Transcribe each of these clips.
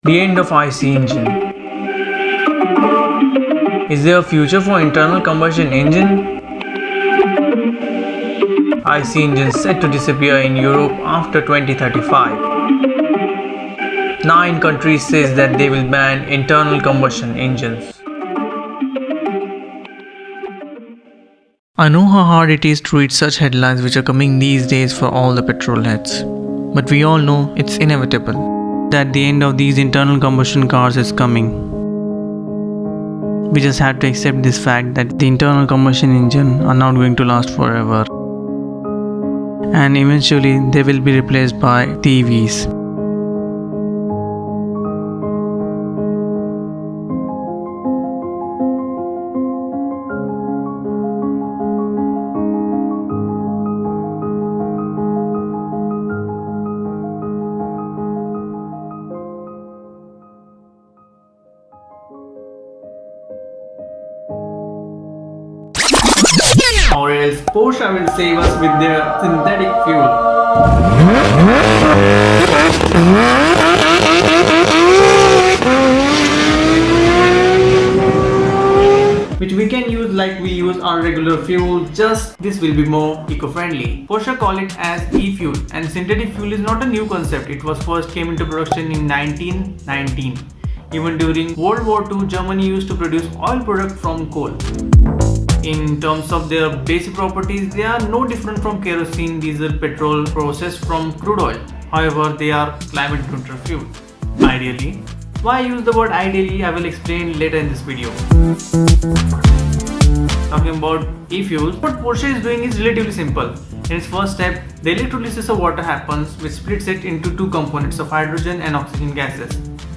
The end of IC engine. Is there a future for internal combustion engine? IC engines set to disappear in Europe after 2035. 9 countries says that they will ban internal combustion engines. I know how hard it is to read such headlines which are coming these days for all the petrol heads. But we all know it's inevitable that the end of these internal combustion cars is coming. We just have to accept this fact that the internal combustion engine are not going to last forever. And eventually they will be replaced by EVs. Or else Porsche will save us with their synthetic fuel. Which we can use like we use our regular fuel, just this will be more eco-friendly. Porsche call it as e-fuel, and synthetic fuel is not a new concept. It was first came into production in 1919. Even during World War II, Germany used to produce oil product from coal. In terms of their basic properties, they are no different from kerosene, diesel, petrol processed from crude oil. However, they are climate neutral fuel. Ideally. Why I use the word ideally, I will explain later in this video. Talking about e-fuels, what Porsche is doing is relatively simple. In its first step, the electrolysis of water happens, which splits it into two components of hydrogen and oxygen gases.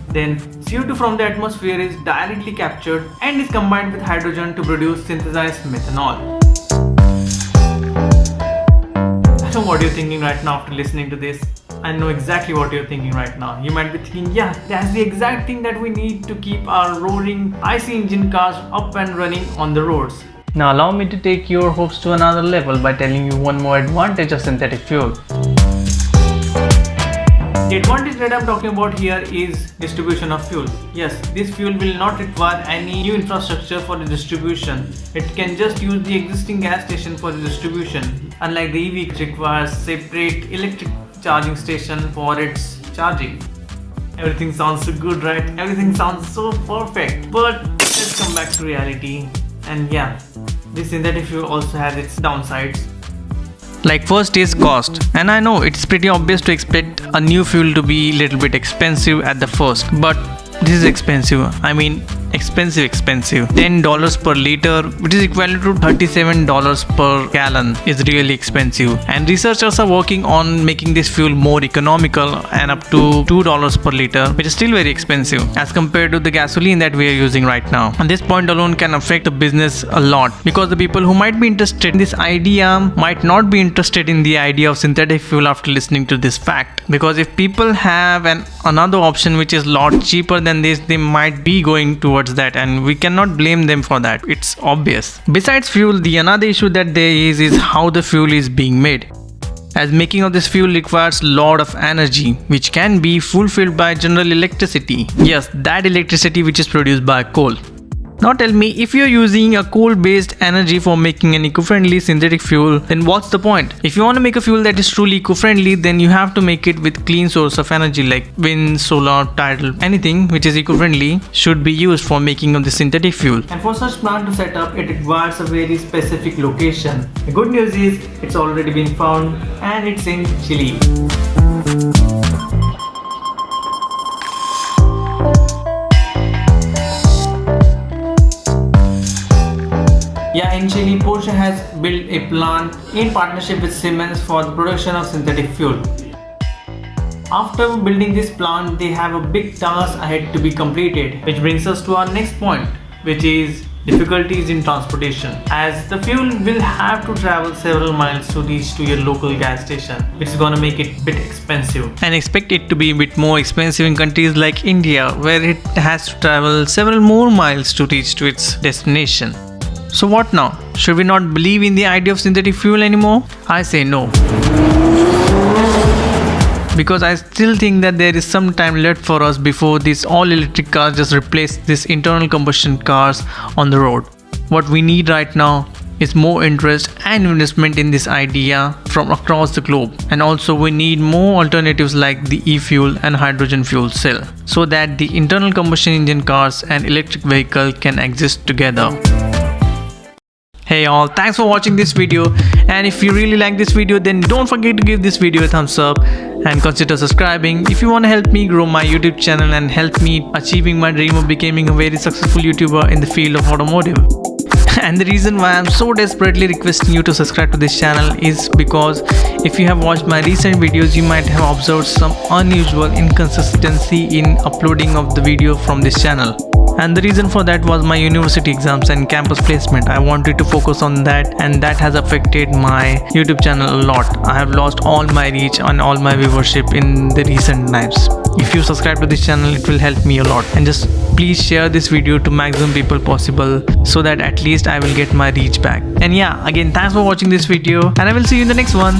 Then CO2 from the atmosphere is directly captured and is combined with hydrogen to produce synthesized methanol. I know what you're thinking right now after listening to this. I know exactly what you're thinking right now. You might be thinking, yeah, that's the exact thing that we need to keep our roaring IC engine cars up and running on the roads. Now allow me to take your hopes to another level by telling you one more advantage of synthetic fuel. The advantage that I'm talking about here is distribution of fuel. Yes, this fuel will not require any new infrastructure for the distribution. It can just use the existing gas station for the distribution. Unlike the EV, which requires separate electric charging station for its charging. Everything sounds so good, right? Everything sounds so perfect. But let's come back to reality. And yeah, this synthetic fuel also has its downsides. Like first is cost, and I know it's pretty obvious to expect a new fuel to be a little bit expensive at the first, but this is expensive. I mean expensive. $10 per liter, which is equivalent to $37 per gallon, is really expensive. And researchers are working on making this fuel more economical and up to $2 per liter, which is still very expensive as compared to the gasoline that we are using right now. And this point alone can affect the business a lot, because the people who might be interested in this idea might not be interested in the idea of synthetic fuel after listening to this fact. Because if people have another option which is a lot cheaper than this, they might be going towards that, and we cannot blame them for that. It's obvious. Besides fuel, the another issue that there is how the fuel is being made, as making of this fuel requires a lot of energy, which can be fulfilled by general electricity. Yes, that electricity which is produced by coal. Now tell me, if you're using a coal-based energy for making an eco-friendly synthetic fuel, then what's the point? If you want to make a fuel that is truly eco-friendly, then you have to make it with clean source of energy like wind, solar, tidal, anything which is eco-friendly should be used for making of the synthetic fuel. And for such plant to set up, it requires a very specific location. The good news is it's already been found, and it's in Chile. Yeah, in Chile, Porsche has built a plant in partnership with Siemens for the production of synthetic fuel. After building this plant, they have a big task ahead to be completed, which brings us to our next point, which is difficulties in transportation, as the fuel will have to travel several miles to reach to your local gas station, which is gonna make it a bit expensive. And expect it to be a bit more expensive in countries like India, where it has to travel several more miles to reach to its destination. So what now? Should we not believe in the idea of synthetic fuel anymore? I say no. because I still think that there is some time left for us before these all electric cars just replace these internal combustion cars on the road. What we need right now is more interest and investment in this idea from across the globe, and also we need more alternatives like the e-fuel and hydrogen fuel cell, so that the internal combustion engine cars and electric vehicle can exist together. Hey all, thanks for watching this video, and if you really like this video then don't forget to give this video a thumbs up and consider subscribing if you want to help me grow my YouTube channel and help me achieving my dream of becoming a very successful YouTuber in the field of automotive. And the reason why I'm so desperately requesting you to subscribe to this channel is because if you have watched my recent videos, you might have observed some unusual inconsistency in uploading of the video from this channel. And the reason for that was my university exams and campus placement. I wanted to focus on that, and that has affected my YouTube channel a lot. I have lost all my reach and all my viewership in the recent times. If you subscribe to this channel, it will help me a lot, and just please share this video to maximum people possible so that at least I will get my reach back. And yeah, again, thanks for watching this video, and I will see you in the next one.